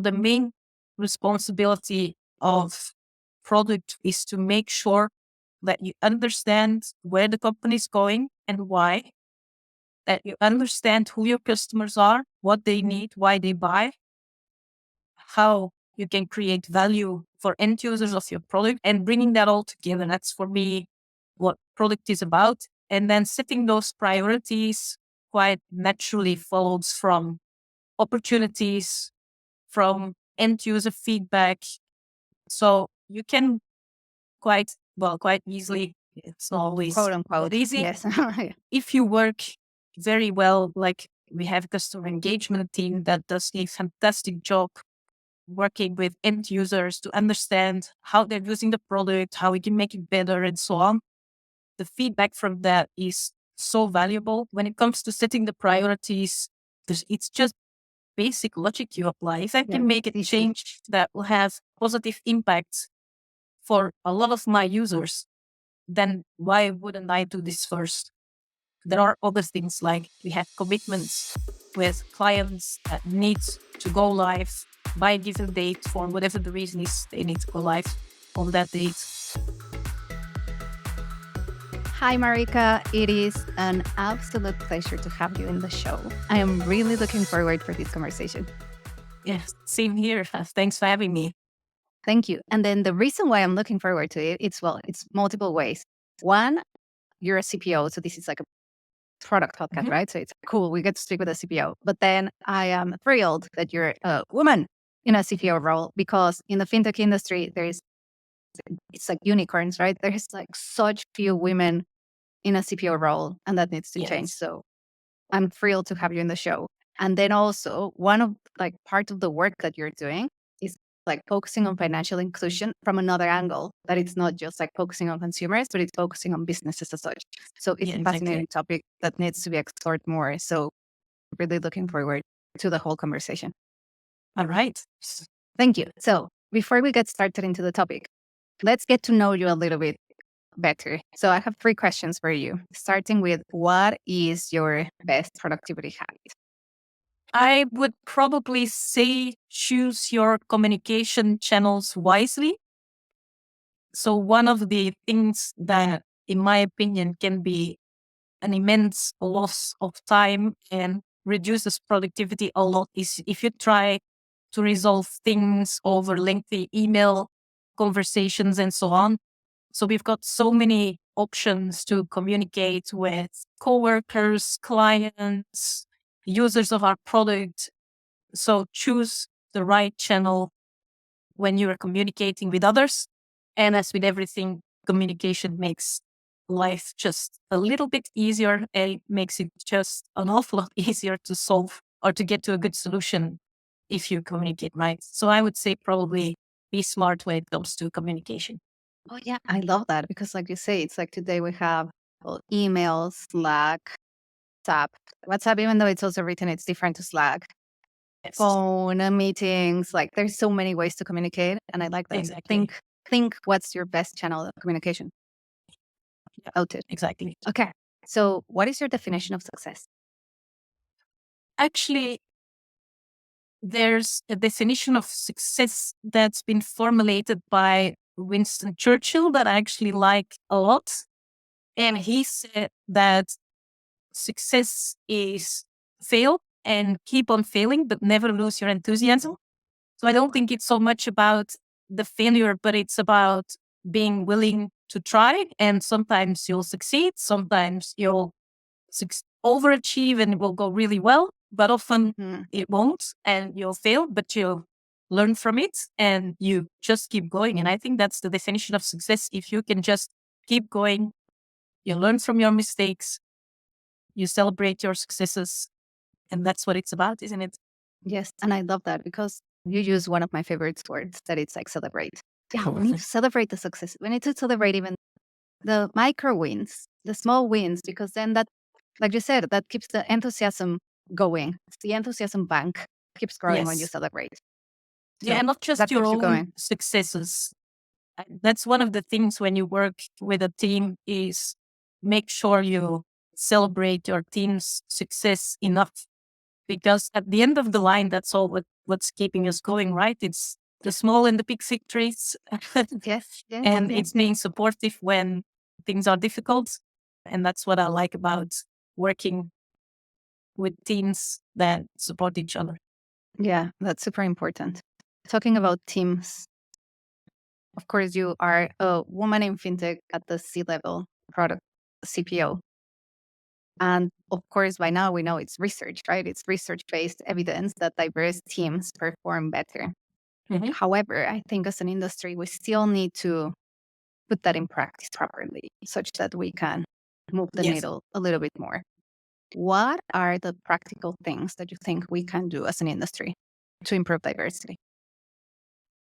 The main responsibility of product is to make sure that you understand where the company is going and why, that you understand who your customers are, what they need, why they buy, how you can create value for end users of your product, and bringing that all together. That's for me what product is about. And then setting those priorities quite naturally follows from opportunities, from end user feedback. So you can quite easily, it's not always Quote unquote. that easy. Yes. If you work very well, like we have a customer engagement team that does a fantastic job working with end users to understand how they're using the product, how we can make it better, and so on. The feedback from that is so valuable. When it comes to setting the priorities, it's just basic logic you apply. If I can make a change that will have positive impact for a lot of my users, then why wouldn't I do this first? There are other things like we have commitments with clients that need to go live by a given date for whatever the reason is they need to go live on that date. Hi, Marika. It is an absolute pleasure to have you in the show. I am really looking forward for this conversation. Yes, same here. Thanks for having me. Thank you. And then the reason why I'm looking forward to it, it's multiple ways. One, you're a CPO, so this is like a product podcast, right? So it's cool. We get to speak with a CPO. But then I am thrilled that you're a woman in a CPO role, because in the fintech industry, it's like unicorns, right? There's like such few women in a CPO role, and that needs to change. So I'm thrilled to have you in the show. And then also one of like part of the work that you're doing is like focusing on financial inclusion from another angle, that it's not just like focusing on consumers, but it's focusing on businesses as such. So it's a fascinating topic that needs to be explored more. So really looking forward to the whole conversation. All right. Thank you. So before we get started into the topic, let's get to know you a little bit better. So I have 3 questions for you, starting with, what is your best productivity habit? I would probably say choose your communication channels wisely. So one of the things that, in my opinion, can be an immense loss of time and reduces productivity a lot is if you try to resolve things over lengthy email conversations and so on. So we've got so many options to communicate with coworkers, clients, users of our product. So choose the right channel when you're communicating with others. And as with everything, communication makes life just a little bit easier, and it makes it just an awful lot easier to solve or to get to a good solution if you communicate right. So I would say probably be smart when it comes to communication. Oh, yeah. I love that, because, like you say, it's like today we have email, Slack, WhatsApp, even though it's also written, it's different to Slack, phone, meetings. Like there's so many ways to communicate. And I like that. Exactly. Think what's your best channel of communication? Yeah, Noted. exactly. Okay. So what is your definition of success? Actually, there's a definition of success that's been formulated by Winston Churchill that I actually like a lot. And he said that success is fail and keep on failing, but never lose your enthusiasm. So I don't think it's so much about the failure, but it's about being willing to try. And sometimes you'll succeed, sometimes you'll overachieve and it will go really well, but often it won't, and you'll fail, but you'll learn from it and you just keep going. And I think that's the definition of success. If you can just keep going, you learn from your mistakes, you celebrate your successes, and that's what it's about, isn't it? Yes. And I love that, because you use one of my favorite words, that it's like celebrate. Yeah, we need to celebrate the success. We need to celebrate even the micro wins, the small wins, because then that, like you said, that keeps the enthusiasm going. It's the enthusiasm bank keeps growing when you Yes. celebrate. Yeah, So and not just that your keeps you own going. successes. That's one of the things when you work with a team is make sure you celebrate your team's success enough. because at the end of the line, that's all what's keeping us going, right? It's the small and the big victories. Yes. And it's being supportive when things are difficult. And that's what I like about working with teams that support each other. Yeah, that's super important. Talking about teams, of course, you are a woman in fintech at the C-level product CPO. And of course, by now we know it's research, right? It's research-based evidence that diverse teams perform better. Mhm. However, I think as an industry, we still need to put that in practice properly such that we can move the Yes. needle a little bit more. What are the practical things that you think we can do as an industry to improve diversity?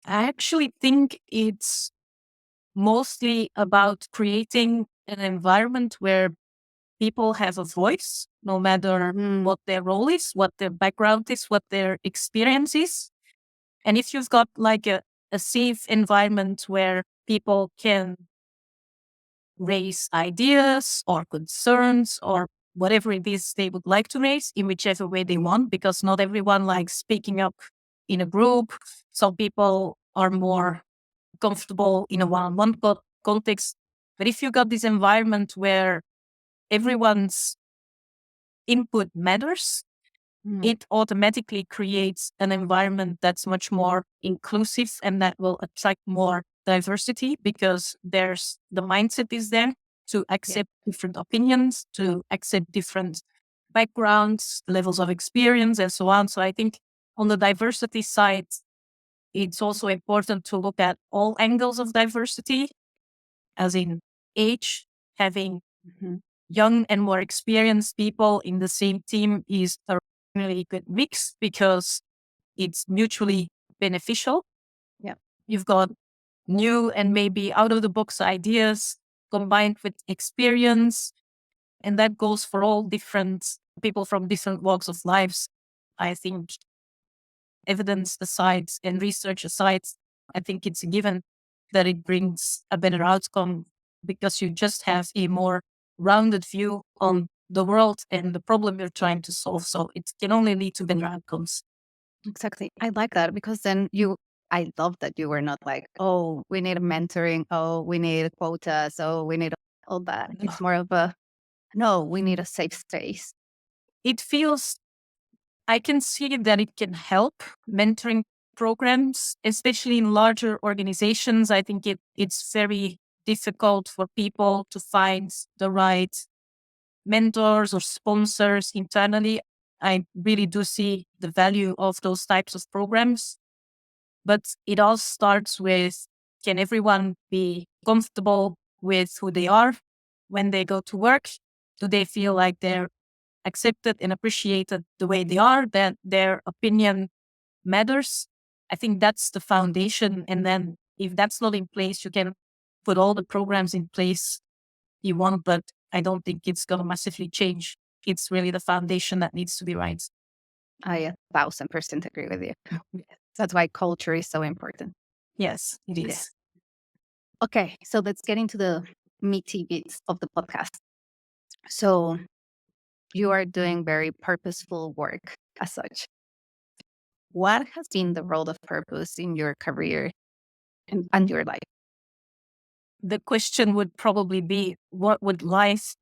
I actually think it's mostly about creating an environment where people have a voice, no matter what their role is, what their background is, what their experience is. And if you've got like a safe environment where people can raise ideas or concerns or whatever it is they would like to raise in whichever way they want, because not everyone likes speaking up in a group. Some people are more comfortable in a one-on-one context. But if you got this environment where everyone's input matters, it automatically creates an environment that's much more inclusive and that will attract more diversity because there's the mindset is there to accept different opinions, to accept different backgrounds, levels of experience, and so on. So I think on the diversity side, it's also important to look at all angles of diversity, as in age, having young and more experienced people in the same team is a really good mix because it's mutually beneficial. Yeah. You've got new and maybe out of the box ideas combined with experience. And that goes for all different people from different walks of lives. I think evidence aside and research aside, I think it's a given that it brings a better outcome because you just have a more rounded view on the world and the problem you're trying to solve. So it can only lead to better outcomes. Exactly. I like that because then I love that you were not like, oh, we need a mentoring. Oh, we need quotas. Oh, we need all that. It's more of a, no, we need a safe space. It feels, I can see that it can help mentoring programs, especially in larger organizations. I think it's very difficult for people to find the right mentors or sponsors internally. I really do see the value of those types of programs. But it all starts with, can everyone be comfortable with who they are when they go to work? Do they feel like they're accepted and appreciated the way they are, that their opinion matters? I think that's the foundation. And then if that's not in place, you can put all the programs in place you want, but I don't think it's going to massively change. It's really the foundation that needs to be right. I 1,000% agree with you. That's why culture is so important. Yes, it is. Okay, so let's get into the meaty bits of the podcast. So you are doing very purposeful work as such. What has been the role of purpose in your career and your life? The question would probably be, what would life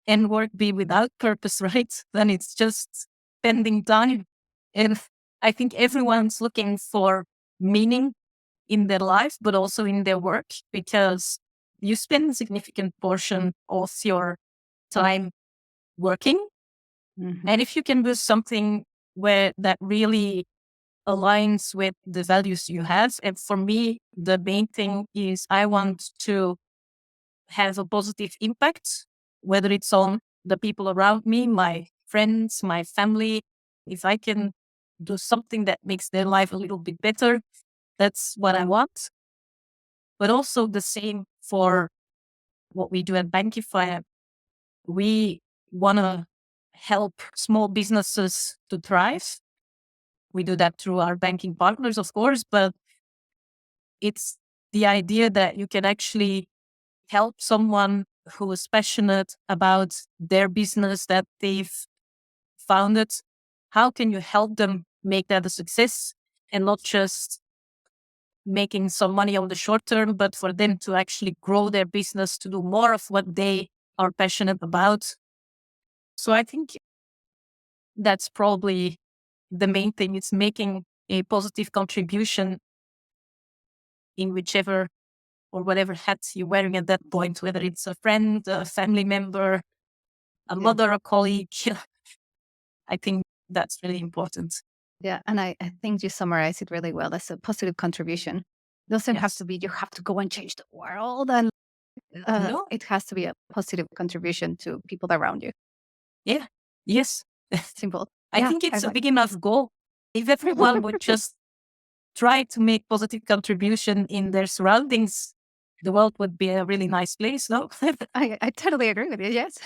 and work be without purpose, right? Then it's just spending time. And I think everyone's looking for meaning in their life, but also in their work, because you spend a significant portion of your time working. And if you can do something where that really aligns with the values you have, and for me, the main thing is I want to have a positive impact, whether it's on the people around me, my friends, my family. If I can do something that makes their life a little bit better, that's what I want. But also the same for what we do at Bankify. We want to help small businesses to thrive. We do that through our banking partners, of course, but it's the idea that you can actually help someone who is passionate about their business that they've founded. how can you help them make that a success and not just making some money on the short term, but for them to actually grow their business, to do more of what they are passionate about. So I think that's probably the main thing. It's making a positive contribution in whichever or whatever hat you're wearing at that point, whether it's a friend, a family member, a mother, a colleague. I think that's really important. Yeah. And I think you summarize it really well as a positive contribution. It doesn't have to be, you have to go and change the world. And No. it has to be a positive contribution to people around you. Yeah. Yes. Simple. I think it's a big enough goal. If everyone would just try to make positive contribution in their surroundings, the world would be a really nice place, no? I totally agree with you. Yes.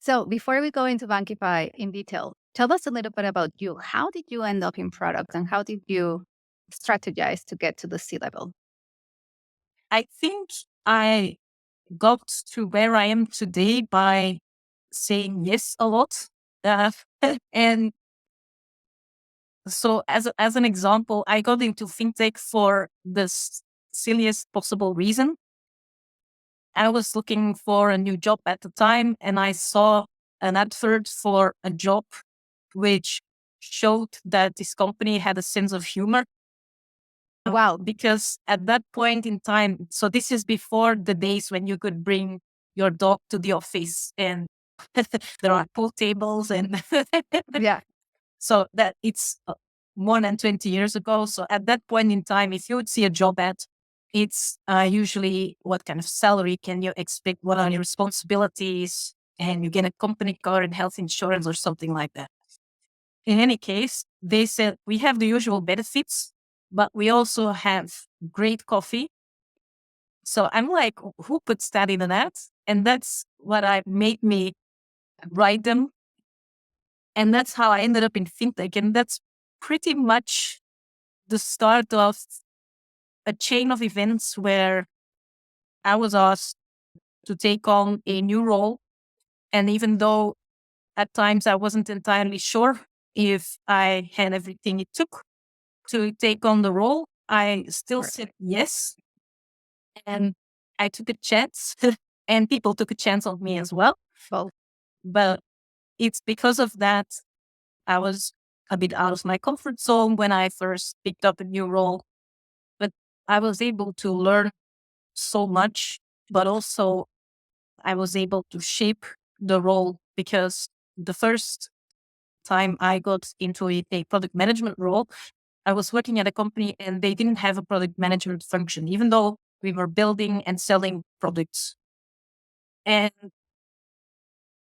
So before we go into Bankify in detail, tell us a little bit about you. How did you end up in product and how did you strategize to get to the C-level? I think I got to where I am today by saying yes a lot. Uh, and so as an example, I got into FinTech for the silliest possible reason. I was looking for a new job at the time and I saw an advert for a job which showed that this company had a sense of humor. Wow. Because at that point in time, so this is before the days when you could bring your dog to the office and there are pool tables and Yeah. so that it's more than 20 years ago. So at that point in time, if you would see a job ad, it's usually what kind of salary can you expect? What are your responsibilities? And you get a company car and health insurance or something like that. In any case, they said, we have the usual benefits, but we also have great coffee. So I'm like, who puts that in an ad? And that's what made me write them. And that's how I ended up in FinTech. And that's pretty much the start of a chain of events where I was asked to take on a new role. And even though at times I wasn't entirely sure if I had everything it took to take on the role, I still said yes. And I took a chance and people took a chance on me as well. Well, But it's because of that, I was a bit out of my comfort zone when I first picked up a new role. But I was able to learn so much, but also I was able to shape the role because the first time I got into a product management role, I was working at a company and they didn't have a product management function, even though we were building and selling products. And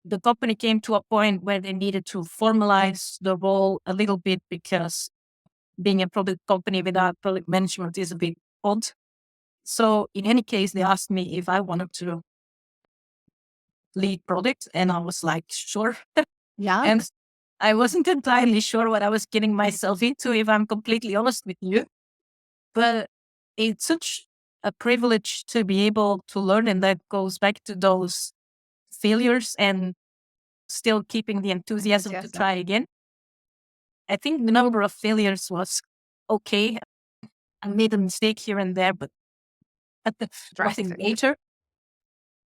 the company came to a point where they needed to formalize the role a little bit because being a product company without product management is a bit odd. So in any case, they asked me if I wanted to lead product and I was like, sure. yeah. And I wasn't entirely sure what I was getting myself into, if I'm completely honest with you. But it's such a privilege to be able to learn. And that goes back to those failures and still keeping the enthusiasm to try again. I think the number of failures was okay. I made a mistake here and there, but nothing major.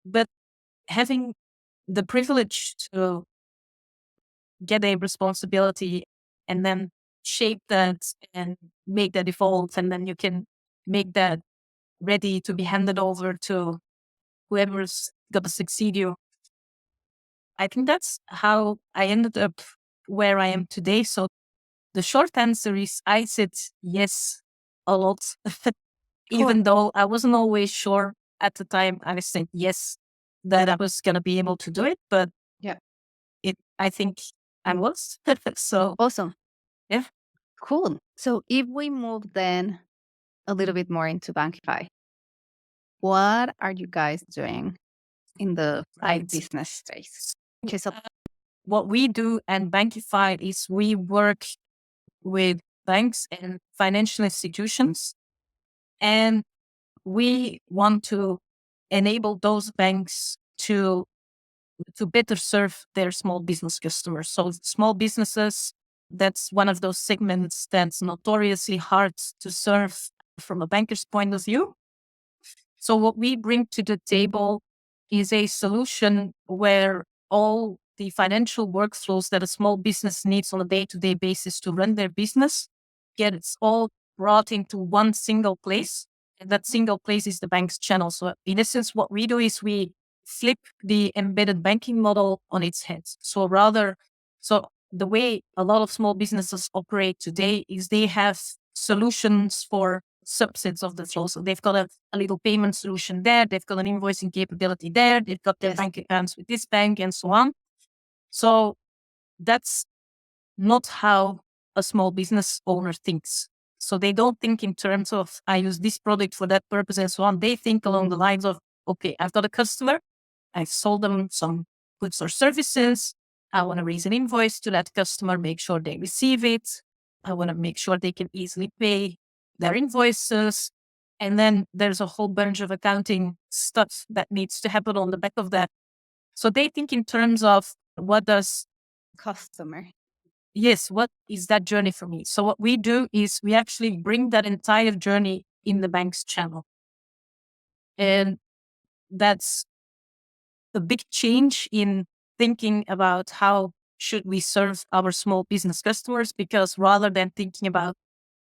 But having the privilege to get a responsibility and then shape that and make that evolve, and then you can make that ready to be handed over to whoever's going to succeed you. I think that's how I ended up where I am today. So the short answer is I said yes a lot, even though I wasn't always sure at the time. I said yes that I was going to be able to do it, but yeah, I think I was. So awesome. yeah. Cool. So if we move then a little bit more into Bankify, what are you guys doing in the business space? What we do at Bankify is we work with banks and financial institutions, and we want to enable those banks to better serve their small business customers. So small businesses that's one of those segments that's notoriously hard to serve from a banker's point of view. So what we bring to the table is a solution where all the financial workflows that a small business needs on a day-to-day basis to run their business gets all brought into one single place. And that single place is the bank's channel. So in essence, what we do is we flip the embedded banking model on its head. So the way a lot of small businesses operate today is they have solutions for subsets of the flow. So they've got a little payment solution there. They've got an invoicing capability there. They've got their bank accounts with this bank and so on. So that's not how a small business owner thinks. So they don't think in terms of, I use this product for that purpose and so on. They think along the lines of, okay, I've got a customer. I've sold them some goods or services. I want to raise an invoice to that customer, make sure they receive it. I want to make sure they can easily pay their invoices. And then there's a whole bunch of accounting stuff that needs to happen on the back of that. So they think in terms of what does Customer. yes, what is that journey for me? So what we do is we actually bring that entire journey in the bank's channel. And that's a big change in thinking about how should we serve our small business customers, because rather than thinking about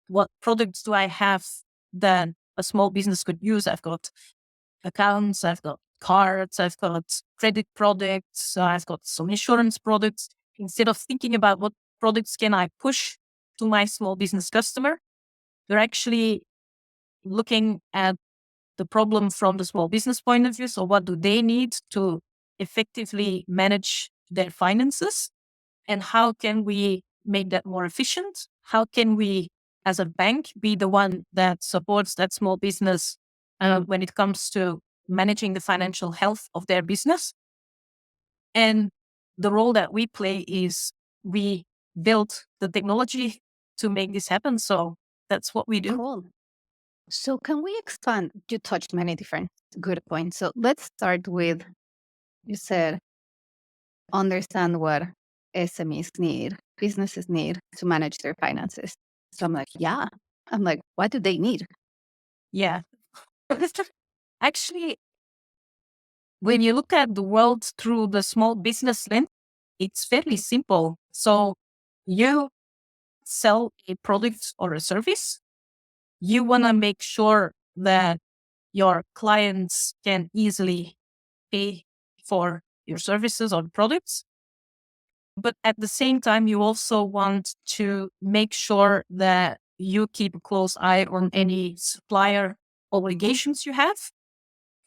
what products do I have that a small business could use, I've got accounts, I've got cards, I've got credit products, I've got some insurance products. Instead of thinking about what products can I push to my small business customer, we're actually looking at the problem from the small business point of view. So what do they need to effectively manage their finances? And how can we make that more efficient? How can we, as a bank, be the one that supports that small business when it comes to managing the financial health of their business? And the role that we play is we build the technology to make this happen. So that's what we do. Cool. So can we expand? You touched many different good points. So let's start with, you said, understand what SMEs need, businesses need to manage their finances. So I'm like, yeah. I'm like, what do they need? Yeah. Actually, when you look at the world through the small business lens, it's fairly simple. So you sell a product or a service. You want to make sure that your clients can easily pay for your services or products. But at the same time, you also want to make sure that you keep a close eye on any supplier obligations you have.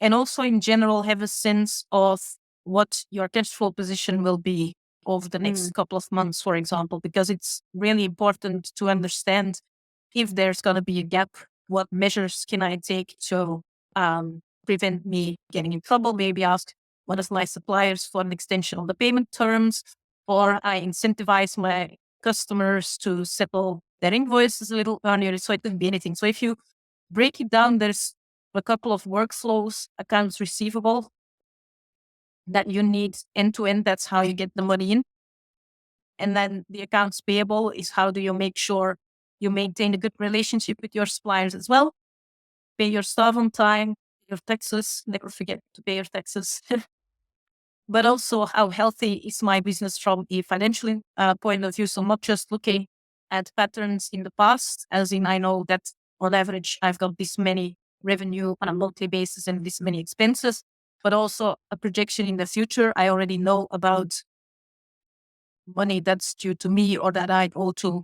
And also in general, have a sense of what your cash flow position will be over the next couple of months, for example, because it's really important to understand if there's going to be a gap, what measures can I take to prevent me getting in trouble? Maybe ask one of my suppliers for an extension of the payment terms, or I incentivize my customers to settle their invoices a little earlier. So it can be anything. So if you break it down, there's a couple of workflows, accounts receivable that you need end to end. That's how you get the money in. And then the accounts payable is how do you make sure you maintain a good relationship with your suppliers as well. Pay your staff on time, your taxes, never forget to pay your taxes. But also how healthy is my business from a financial point of view. So not just looking at patterns in the past, as in I know that on average, I've got this many revenue on a monthly basis and this many expenses, but also a projection in the future. I already know about money that's due to me or that I owe to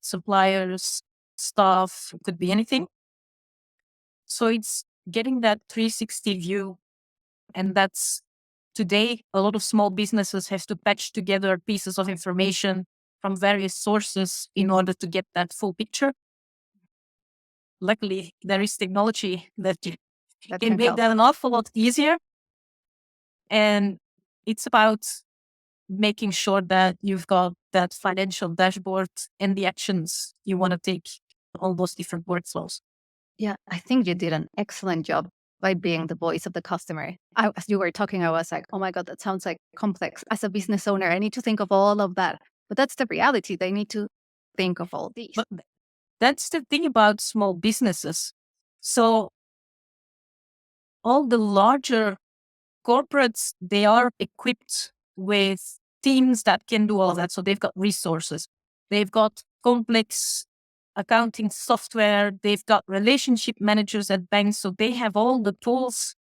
suppliers, staff, could be anything. So it's getting that 360 view. And that's today, a lot of small businesses have to patch together pieces of information from various sources in order to get that full picture. Luckily, there is technology that can make that an awful lot easier. And it's about making sure that you've got that financial dashboard and the actions you want to take all those different workflows. Yeah, I think you did an excellent job by being the voice of the customer. As you were talking, I was like, oh my God, that sounds like complex. As a business owner, I need to think of all of that. But that's the reality. They need to think of all these. But that's the thing about small businesses. So all the larger corporates, they are equipped with teams that can do all of that. So they've got resources, they've got complex accounting software, they've got relationship managers at banks. So they have all the tools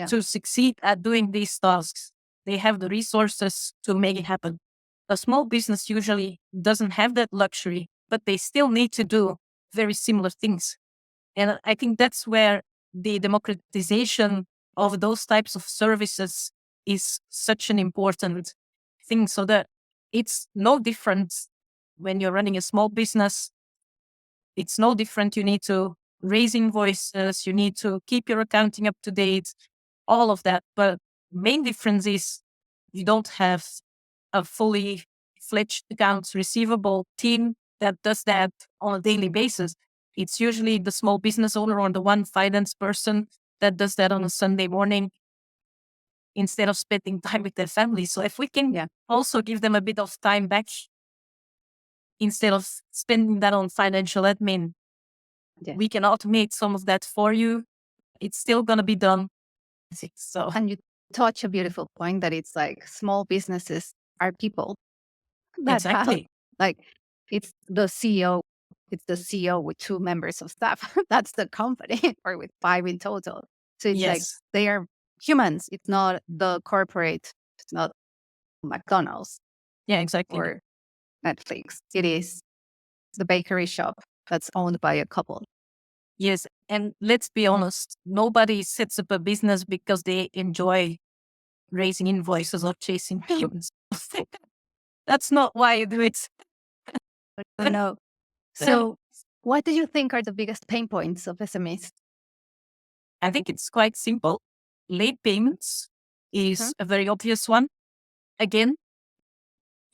to succeed at doing these tasks. They have the resources to make it happen. A small business usually doesn't have that luxury, but they still need to do very similar things. And I think that's where the democratization of those types of services is such an important thing, so that it's no different when you're running a small business. It's no different. You need to raise invoices, you need to keep your accounting up to date, all of that. But main difference is you don't have a fully fledged accounts receivable team that does that on a daily basis. It's usually the small business owner or the one finance person that does that on a Sunday morning instead of spending time with their family. So if we can also give them a bit of time back instead of spending that on financial admin, we can automate some of that for you. It's still going to be done. So, and you touch a beautiful point that it's like small businesses are people that exactly. like it's the CEO. It's the CEO with 2 members of staff. That's the company, or with 5 in total. So it's like Yes. they are humans. It's not the corporate. It's not McDonald's Yeah, exactly. or Netflix. It is the bakery shop that's owned by a couple. Yes. And let's be honest, nobody sets up a business because they enjoy raising invoices or chasing payments. That's not why you do it. No. So, what do you think are the biggest pain points of SMEs? I think it's quite simple. Late payments is a very obvious one. Again,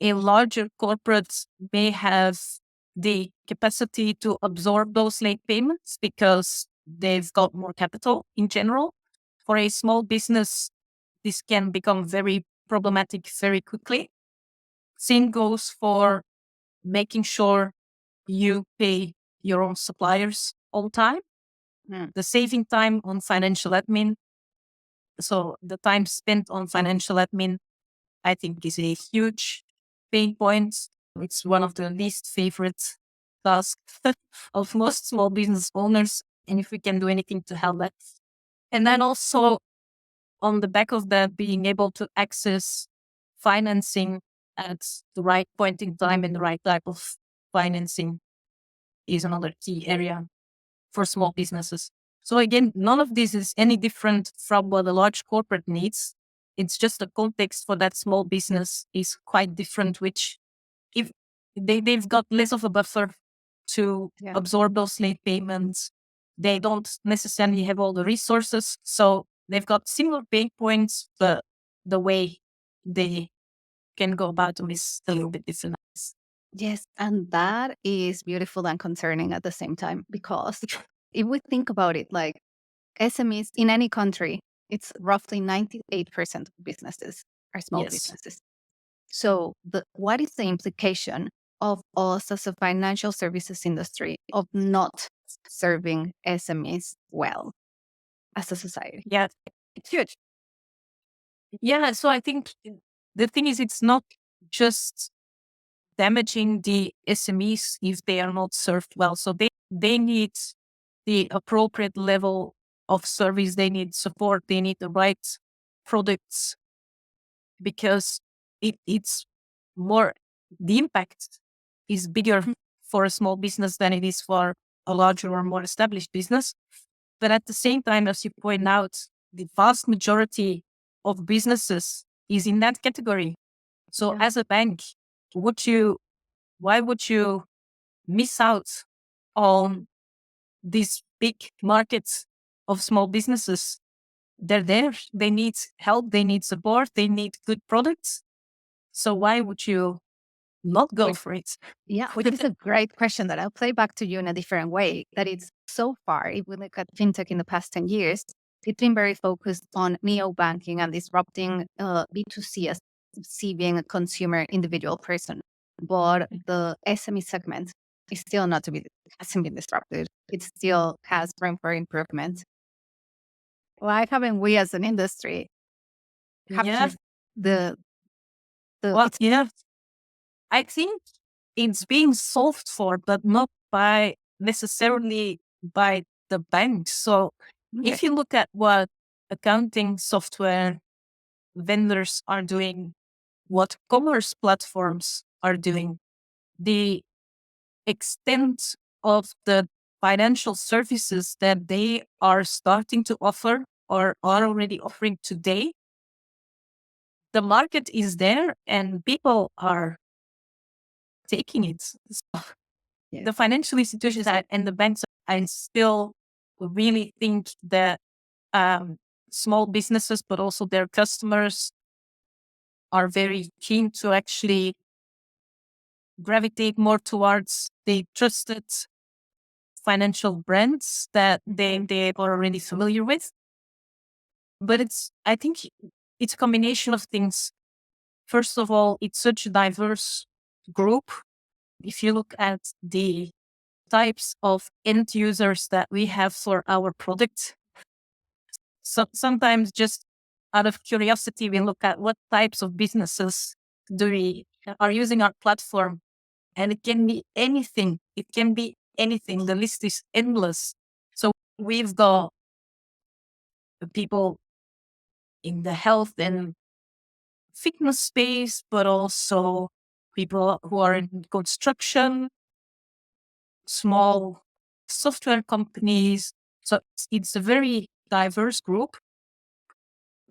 a larger corporate may have the capacity to absorb those late payments because they've got more capital in general. For a small business, this can become very problematic very quickly. Same goes for making sure you pay your own suppliers on time. The saving time on financial admin. So the time spent on financial admin, I think, is a huge pain point. It's one of the least favorite tasks of most small business owners. And if we can do anything to help that. And then also on the back of that, being able to access financing at the right point in time and the right type of financing is another key area for small businesses. So again, none of this is any different from what a large corporate needs. It's just the context for that small business is quite different, which if they've got less of a buffer to absorb those late payments, they don't necessarily have all the resources. So they've got similar pain points, but the way they can go about them is a little bit different. Yes, and that is beautiful and concerning at the same time, because if we think about it, like SMEs in any country, it's roughly 98% of businesses are small Yes. businesses. So what is the implication of us as a financial services industry of not serving SMEs well as a society? Yeah. It's huge. Yeah. So I think the thing is, it's not just damaging the SMEs if they are not served well. So they need the appropriate level of service. They need support. They need the right products because it's more, the impact is bigger for a small business than it is for a larger or more established business. But at the same time, as you point out, the vast majority of businesses is in that category. So as a bank, why would you miss out on these big markets of small businesses? They're there. They need help. They need support. They need good products. So why would you not go for it? Yeah, which is a great question that I'll play back to you in a different way. That it's so far, if we look at fintech in the past 10 years, it's been very focused on neo banking and disrupting B2C as C being a consumer individual person. but the SME segment is still not to be, hasn't been disrupted. It still has room for improvement. Why haven't we as an industry captured the Well, I think it's being solved for, but not by necessarily by the banks. So if you look at what accounting software vendors are doing, what commerce platforms are doing, the extent of the financial services that they are starting to offer or are already offering today, the market is there and people are taking it. So the financial institutions and the banks, I still really think that small businesses, but also their customers, are very keen to actually gravitate more towards the trusted financial brands that they are already familiar with. But I think it's a combination of things. First of all, it's such a diverse group. If you look at the types of end users that we have for our product, so sometimes just out of curiosity, we look at what types of businesses are using our platform, and it can be anything. It can be anything. The list is endless. So we've got people in the health and fitness space, but also people who are in construction, small software companies. So it's a very diverse group.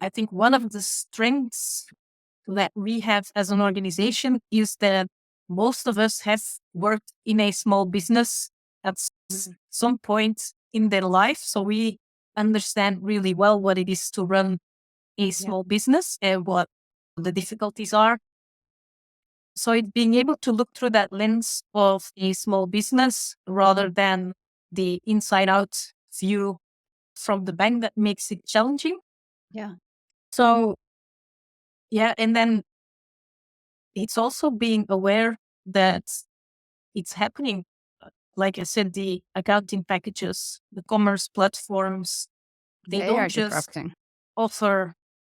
I think one of the strengths that we have as an organization is that most of us have worked in a small business at some point in their life. So we understand really well what it is to run a small business and what the difficulties are. So it's being able to look through that lens of a small business rather than the inside out view from the bank that makes it challenging. Yeah. So, and then it's also being aware that it's happening. Like I said, the accounting packages, the commerce platforms, they They don't are just disrupting. offer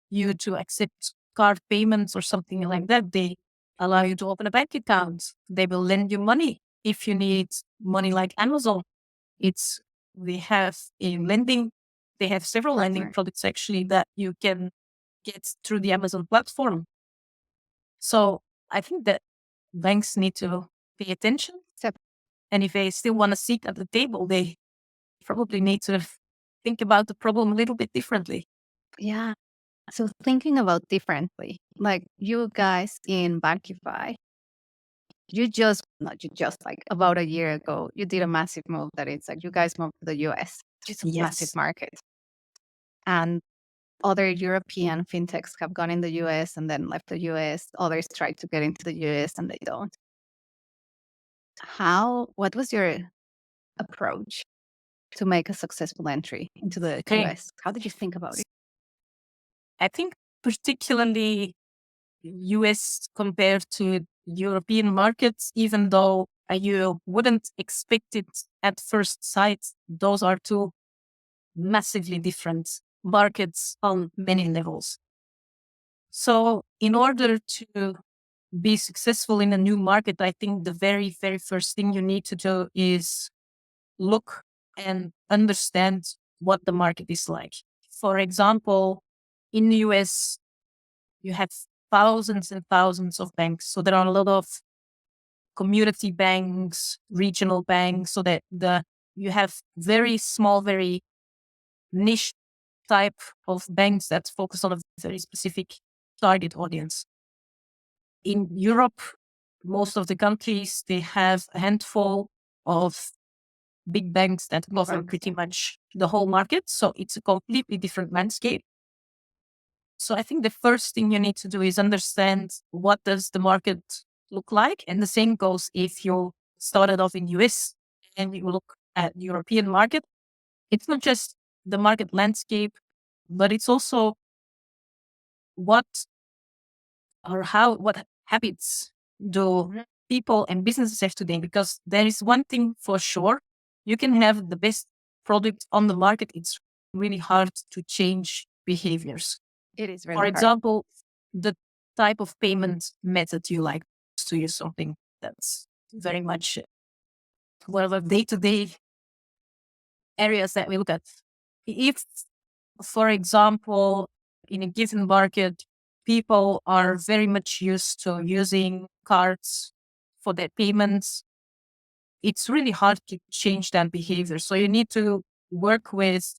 you to accept card payments or something like that. They allow you to open a bank account. They will lend you money if you need money, like Amazon. They have a lending, they have several lending products actually that you can get through the Amazon platform. So I think that banks need to pay attention. And if they still want a seat at the table, they probably need to think about the problem a little bit differently. Yeah. So thinking about differently, like you guys in Bankify, like about a year ago, you did a massive move that it's like you guys moved to the US, which is a massive market. And other European fintechs have gone in the US and then left the US. Others tried to get into the US and they don't. What was your approach to make a successful entry into the US? How did you think about it? I think particularly US compared to European markets, even though you wouldn't expect it at first sight, those are two massively different markets on many levels. So in order to be successful in a new market, I think the very, very first thing you need to do is look and understand what the market is like. For example, in the US, you have thousands and thousands of banks. So there are a lot of community banks, regional banks, so that you have very small, very niche type of banks that focus on a very specific target audience. In Europe, most of the countries, they have a handful of big banks that cover pretty much the whole market. So it's a completely different landscape. So I think the first thing you need to do is understand what does the market look like. And the same goes if you started off in US and you look at European market. It's not just the market landscape, but it's also what habits do people and businesses have today, because there is one thing for sure: you can have the best product on the market. It's really hard to change behaviors. It is really For hard. example, the type of payment method you like to use, something that's very much one of the day-to-day areas that we look at. If, for example, in a given market, people are very much used to using cards for their payments, it's really hard to change that behavior. So you need to work with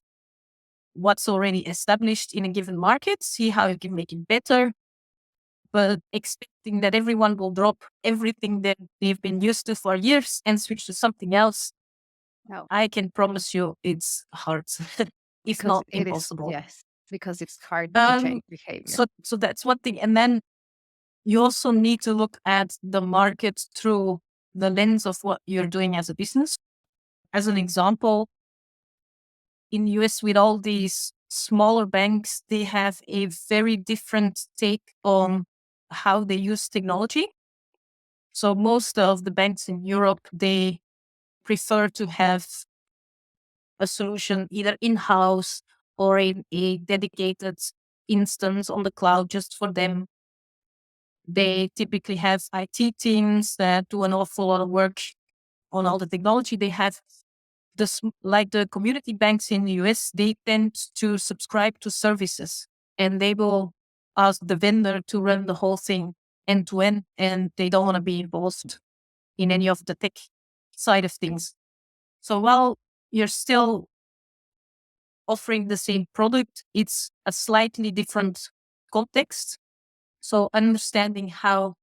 what's already established in a given market, see how you can make it better, but expecting that everyone will drop everything that they've been used to for years and switch to something else, No, I can promise you it's hard, if because not it is, impossible. yes, because it's hard to change behavior. So that's one thing. And then you also need to look at the market through the lens of what you're doing as a business. As an example, in the US, with all these smaller banks, they have a very different take on how they use technology. So most of the banks in Europe, they prefer to have a solution either in-house or in a dedicated instance on the cloud just for them. They typically have IT teams that do an awful lot of work on all the technology. They have like the community banks in the US, they tend to subscribe to services, and they will ask the vendor to run the whole thing end to end, and they don't want to be involved in any of the tech side of things. So while you're still offering the same product, it's a slightly different context. So understanding how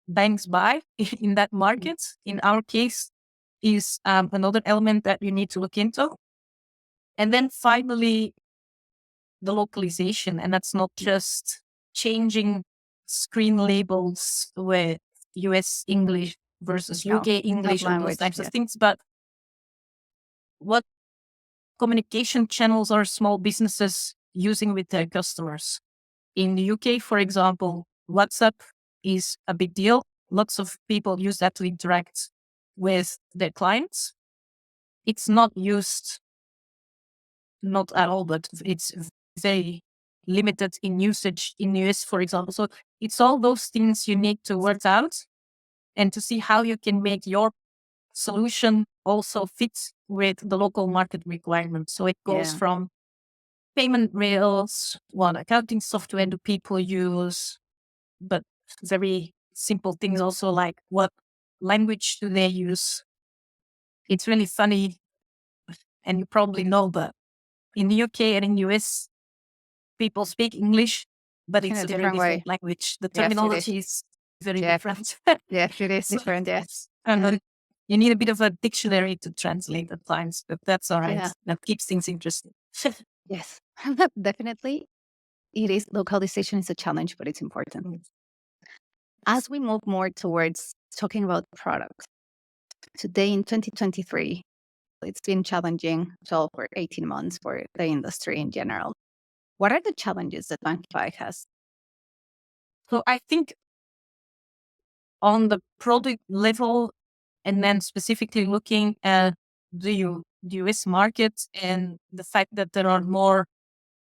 banks buy in that market, in our case, is another element that you need to look into. And then finally, the localization. And that's not just changing screen labels with US English versus No, UK English or those language, types yeah. of things, but what communication channels are small businesses using with their customers. In the UK, for example, WhatsApp is a big deal. Lots of people use that to interact with their clients. It's not used, not at all, but it's very limited in usage in the US, for example. So it's all those things you need to work out and to see how you can make your solution also fit with the local market requirements. So it goes Yeah. from payment rails, what accounting software do people use, but very simple things also like what language do they use. It's really funny, and you probably know, but in the UK and in US, people speak English, but In it's a a very different way. different language. The Yes, it is. terminology is very Yeah. different. Yes, it is So- different, yes. And then you need a bit of a dictionary to translate at times, but that's all right. Yeah. That keeps things interesting. Yes, definitely. It is. Localization is a challenge, but it's important. As we move more towards talking about products, today in 2023, it's been challenging 12 or 18 months for the industry in general. What are the challenges that Bankify has? So I think on the product level, and then specifically looking at the US market and the fact that there are more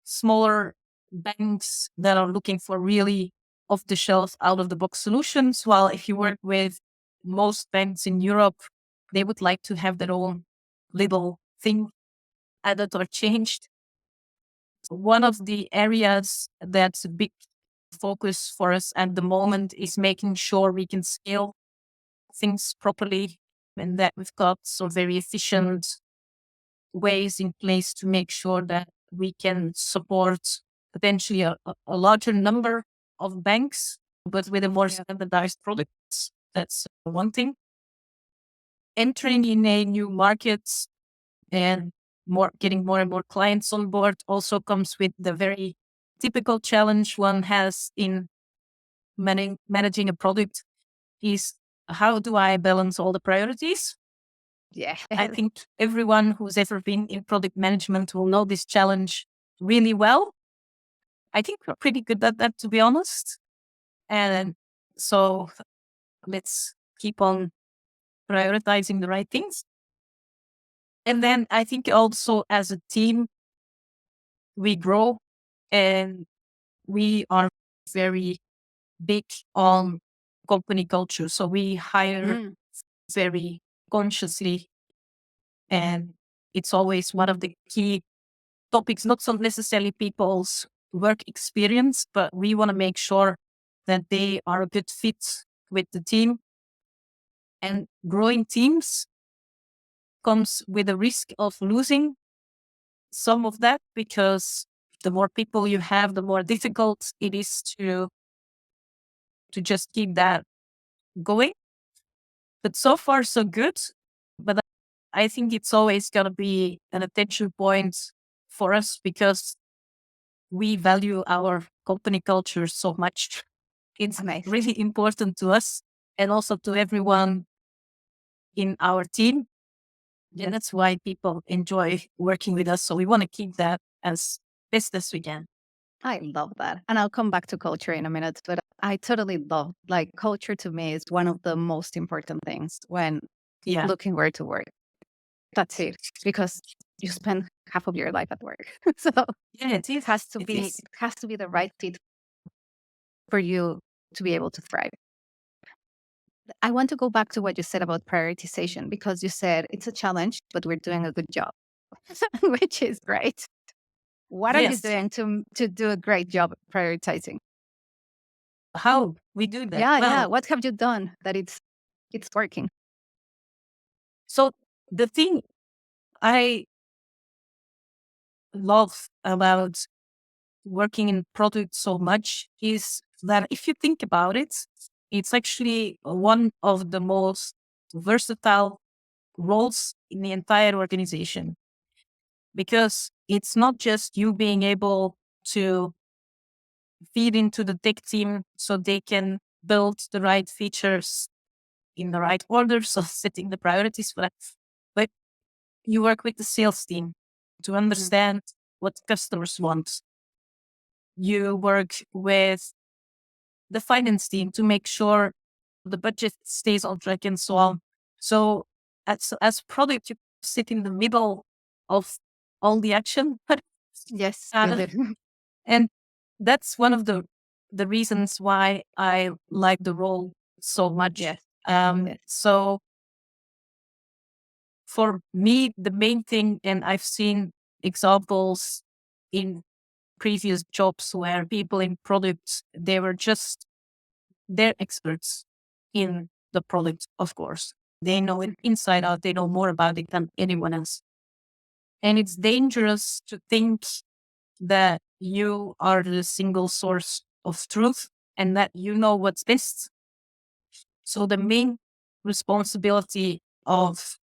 smaller banks that are looking for really off the shelf, out of the box solutions. While if you work with most banks in Europe, they would like to have their own little thing added or changed. One of the areas that's a big focus for us at the moment is making sure we can scale things properly, and that we've got some very efficient ways in place to make sure that we can support potentially a larger number of banks, but with a more standardized product. That's one thing. Entering in a new market and getting more and more clients on board also comes with the very typical challenge one has in managing a product is, how do I balance all the priorities? Yeah. I think everyone who's ever been in product management will know this challenge really well. I think we're pretty good at that, to be honest. And so let's keep on prioritizing the right things. And then I think also as a team, we grow and we are very big on company culture. So we hire very consciously, and it's always one of the key topics, not so necessarily people's work experience, but we want to make sure that they are a good fit with the team. And growing teams comes with a risk of losing some of that, because the more people you have, the more difficult it is to just keep that going. But so far, so good. But I think it's always going to be an attention point for us, because we value our company culture so much. It's Amazing. really important to us and also to everyone in our team. And that's why people enjoy working with us. So we want to keep that as best as we can. I love that. And I'll come back to culture in a minute, but I totally love, like, culture to me is one of the most important things when Yeah. looking where to work. That's it, because you spend half of your life at work. So Yeah, it is. has to It be is. has to be the right fit for you to be able to thrive. I want to go back to what you said about prioritization, because you said it's a challenge, but we're doing a good job, which is great. What are you Yes. doing to do a great job prioritizing? How we do that? Yeah, Well, yeah. What have you done that it's working? so the thing I love about working in product so much is that if you think about it, it's actually one of the most versatile roles in the entire organization, because it's not just you being able to feed into the tech team so they can build the right features in the right order, so setting the priorities for that, but you work with the sales team to understand what customers want. You work with the finance team to make sure the budget stays on track and so on. So as product, you sit in the middle of all the action. Yes, you Uh, do. and that's one of the reasons why I like the role so much. Yes. Yes. So for me, the main thing, and I've seen examples in previous jobs where people in products, they're experts in the product, of course. They know it inside out. They know more about it than anyone else. And it's dangerous to think that you are the single source of truth and that you know what's best. So the main responsibility of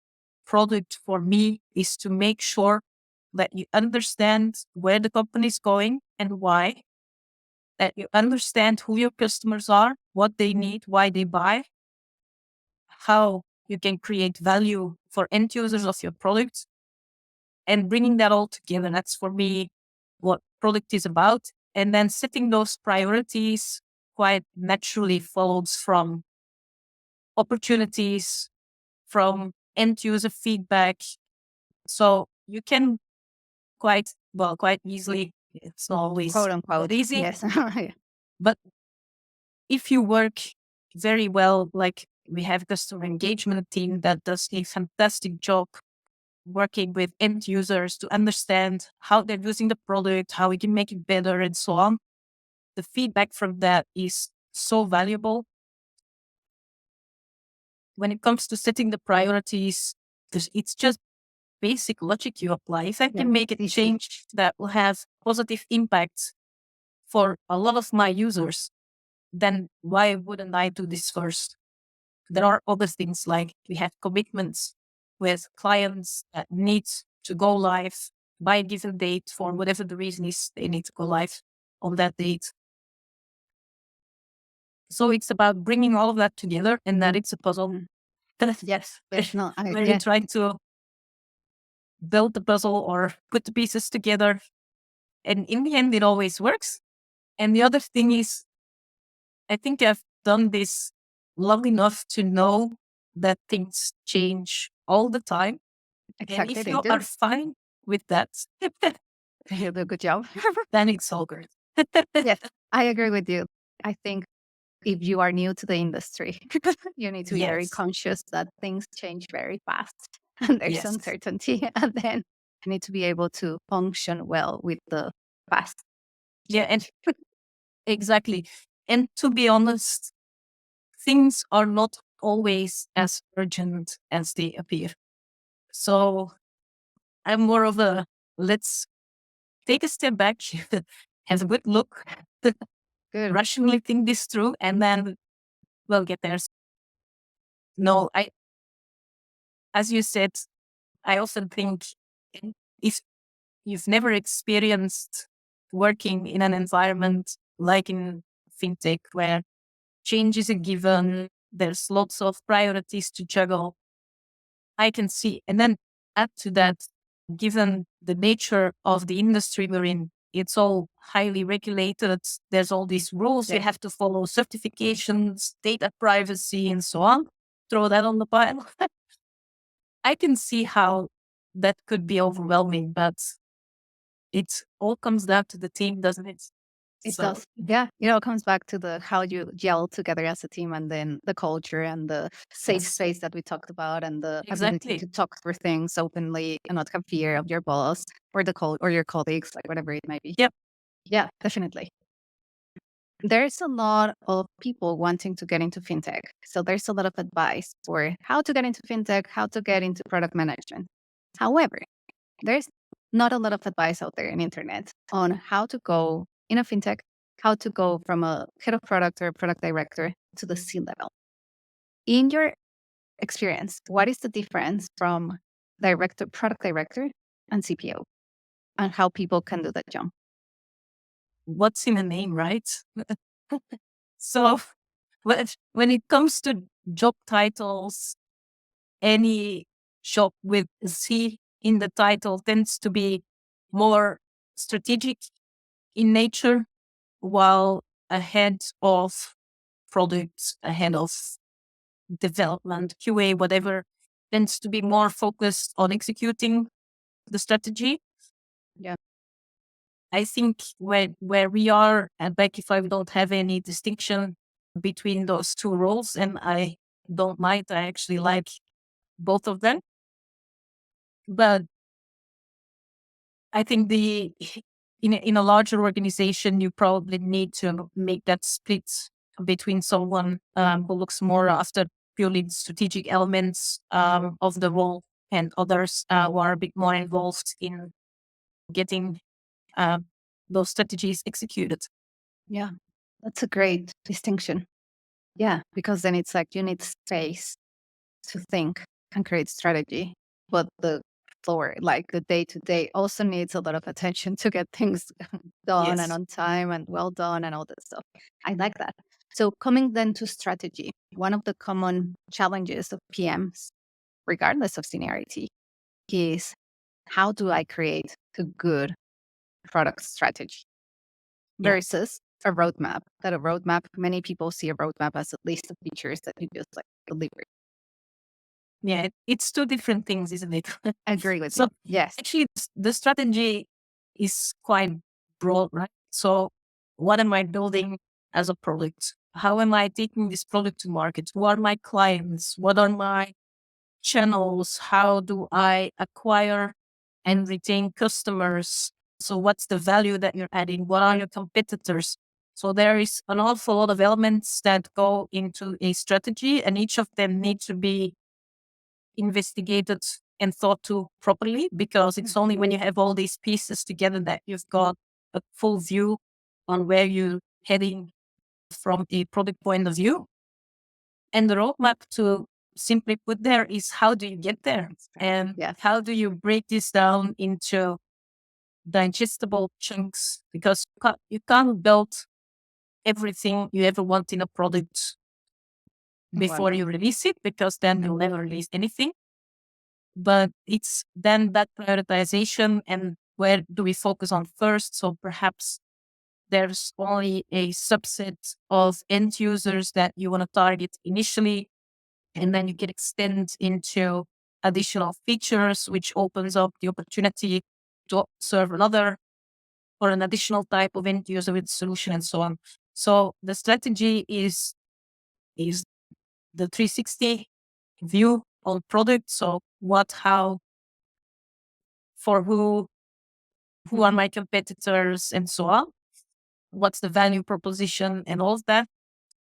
product for me is to make sure that you understand where the company is going and why, that you understand who your customers are, what they need, why they buy, how you can create value for end users of your product, and bringing that all together. That's for me what product is about. And then setting those priorities quite naturally follows from opportunities, from end user feedback. So you can quite easily, it's not always Quote that unquote. easy, Yes. but if you work very well, like we have a customer engagement team that does a fantastic job working with end users to understand how they're using the product, how we can make it better, and so on. The feedback from that is so valuable. When it comes to setting the priorities, it's just basic logic you apply. If I can make a change that will have positive impact for a lot of my users, then why wouldn't I do this first? There are other things like we have commitments with clients that need to go live by a given date for whatever the reason is, they need to go live on that date. So it's about bringing all of that together, and that it's a puzzle. Yes. Yes. No, Where you try to build the puzzle or put the pieces together. And in the end, it always works. And the other thing is, I think I've done this long enough to know that things change all the time. And Exactly, if they you do. are fine with that, You do a good job. then it's all good. Yes, I agree with you. I think if you are new to the industry, you need to be very Yes. conscious that things change very fast and there's Yes. uncertainty. And then you need to be able to function well with the fast Yeah. And change. exactly. And to be honest, things are not always as urgent as they appear. So I'm more of a let's take a step back, have a good look, Good. rationally think this through, and then we'll get there. No, as you said, I often think if you've never experienced working in an environment like in fintech where change is a given, there's lots of priorities to juggle, I can see. And then add to that, given the nature of the industry we're in, it's all highly regulated. There's all these rules you Yeah. have to follow, certifications, data privacy, and so on. Throw that on the pile. I can see how that could be overwhelming, but it all comes down to the team, doesn't it? It So, does. Yeah. It all comes back to the how you gel together as a team and then the culture and the safe yes, space that we talked about and the ability exactly. to talk through things openly and not have fear of your boss or or your colleagues, like whatever it might be. Yep. Yeah, definitely. There's a lot of people wanting to get into fintech. So there's a lot of advice for how to get into fintech, how to get into product management. However, there's not a lot of advice out there in internet on how to go in a fintech, how to go from a head of product or a product director to the C level. In your experience, what is the difference from product director and CPO and how people can do that jump? What's in a name, right? So, when it comes to job titles, any job with a C in the title tends to be more strategic in nature, while a head of product, a head of development, QA, whatever, tends to be more focused on executing the strategy. Yeah. I think where we are at Bankify, we don't have any distinction between those two roles, and I don't mind. I actually like both of them. But I think in a larger organization, you probably need to make that split between someone who looks more after purely the strategic elements of the role and others who are a bit more involved in getting uh, those strategies executed. Yeah. That's a great distinction. Yeah. Because then it's like you need space to think and create strategy. But the floor, like the day to day, also needs a lot of attention to get things done and Yes. on time and well done and all that stuff. I like that. So, coming then to strategy, one of the common challenges of PMs, regardless of seniority, is how do I create a good product strategy Yeah. versus a roadmap? That a roadmap, many people see a roadmap as a list of features that you just like deliver. Yeah. It's two different things, isn't it? I agree with you. So Yes. actually, the strategy is quite broad, right? So what am I building as a product? How am I taking this product to market? Who are my clients? What are my channels? How do I acquire and retain customers? So what's the value that you're adding? What are your competitors? So there is an awful lot of elements that go into a strategy, and each of them need to be investigated and thought to properly, because it's only when you have all these pieces together that you've got a full view on where you're heading from a product point of view. And the roadmap, to simply put there, is how do you get there? And Yes. how do you break this down into digestible chunks? Because you can't build everything you ever want in a product before Well, you release it, because then you'll never release anything. But it's then that prioritization and where do we focus on first? So perhaps there's only a subset of end users that you want to target initially, and then you can extend into additional features, which opens up the opportunity to serve another or an additional type of end user with solution and so on. So the strategy is the 360 view on product. So what, how, for who are my competitors and so on. What's the value proposition and all of that.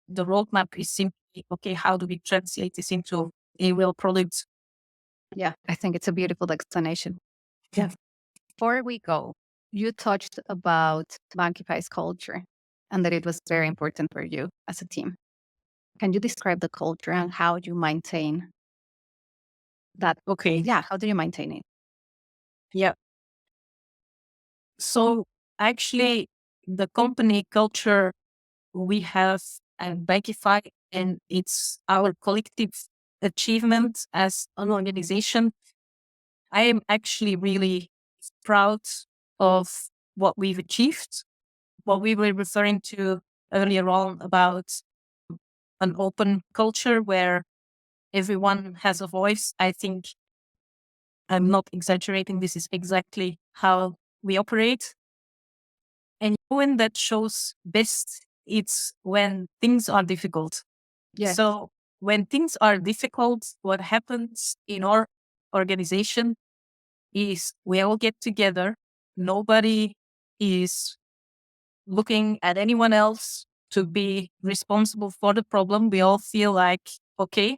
The roadmap is simply, okay, how do we translate this into a real product? Yeah, I think it's a beautiful explanation. Yeah. Before we go, you touched about Bankify's culture and that it was very important for you as a team. Can you describe the culture and how you maintain that? Okay. Yeah, how do you maintain it? Yeah. So actually, the company culture we have at Bankify, and it's our collective achievement as an organization. I am actually really proud of what we've achieved, what we were referring to earlier on about an open culture where everyone has a voice. I think I'm not exaggerating. This is exactly how we operate. And when that shows best, it's when things are difficult. Yes. So when things are difficult, what happens in our organization is we all get together. Nobody is looking at anyone else to be responsible for the problem. We all feel like, okay,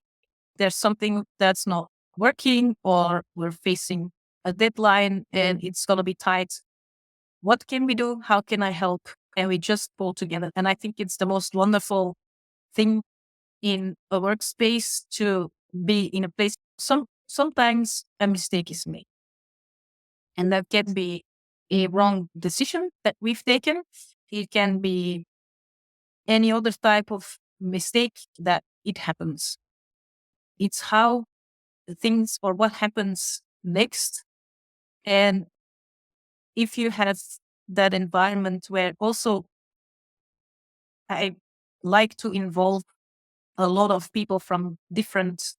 there's something that's not working, or we're facing a deadline and it's going to be tight. What can we do? How can I help? And we just pull together. And I think it's the most wonderful thing in a workspace to be in a place. Sometimes a mistake is made, and that can be a wrong decision that we've taken. It can be any other type of mistake that it happens. It's how things or what happens next. And if you have that environment where also I like to involve a lot of people from different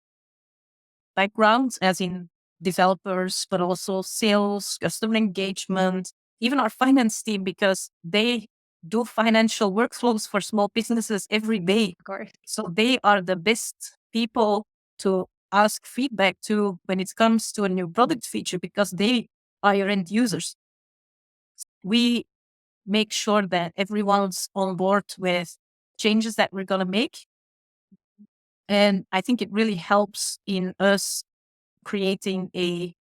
backgrounds, as in developers, but also sales, customer engagement, even our finance team, because they do financial workflows for small businesses every day. Of course. So they are the best people to ask feedback to when it comes to a new product feature, because they are your end users. We make sure that everyone's on board with changes that we're going to make. And I think it really helps in us creating a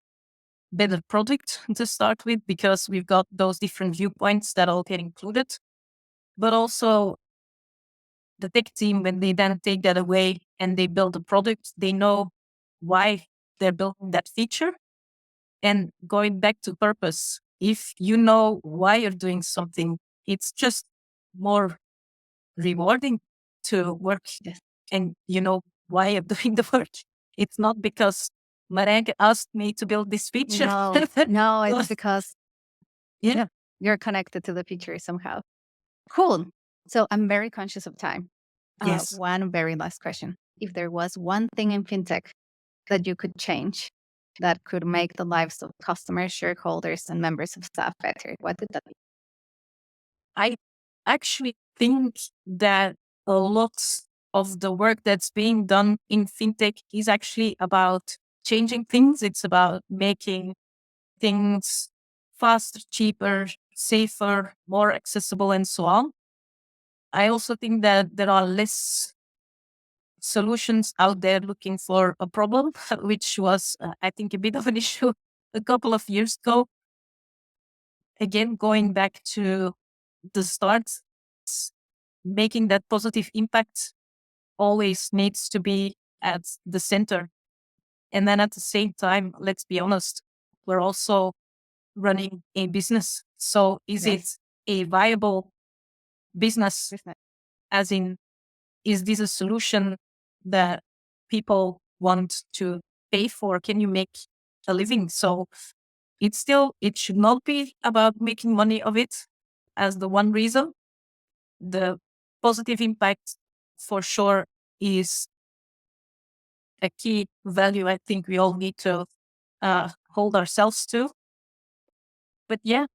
better product to start with, because we've got those different viewpoints that all get included. But also the tech team, when they then take that away and they build a product, they know why they're building that feature. And going back to purpose, if you know why you're doing something, it's just more rewarding to work. Yes. And you know why you're doing the work. It's not because Marijke asked me to build this feature. No, no, it's because Yeah. you're connected to the feature somehow. Cool. So I'm very conscious of time. Yes. One very last question. If there was one thing in fintech that you could change that could make the lives of customers, shareholders, and members of staff better, what would that be? I actually think that a lot of the work that's being done in fintech is actually about changing things. It's about making things faster, cheaper, safer, more accessible, and so on. I also think that there are less solutions out there looking for a problem, which was, I think, a bit of an issue a couple of years ago. Again, going back to the start, making that positive impact always needs to be at the center. And then at the same time, let's be honest, we're also running a business. So is it a viable business? As in, is this a solution that people want to pay for? Can you make a living? So it should not be about making money of it. as the one reason. The positive impact for sure is a key value I think we all need to hold ourselves to. But yeah,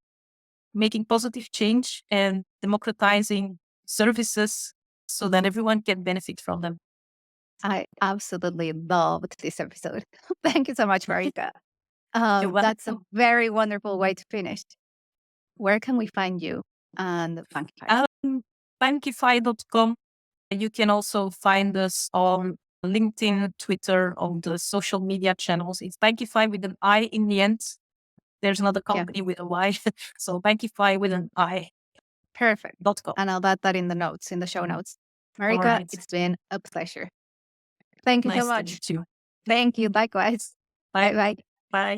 making positive change and democratizing services so that everyone can benefit from them. I absolutely loved this episode. Thank you so much, Marika. You're That's a welcome. very wonderful way to finish. Where can we find you and Bankify? Bankify.com. You can also find us on LinkedIn, Twitter, on the social media channels. It's Bankify with an I in the end. There's another company with a Y. So Bankify with an I. Perfect. .com. And I'll add that in the notes, in the show notes. Marika, right. It's been a pleasure. Thank you Nice so to much. meet you. Thank you. Likewise. Bye. Bye-bye. Bye.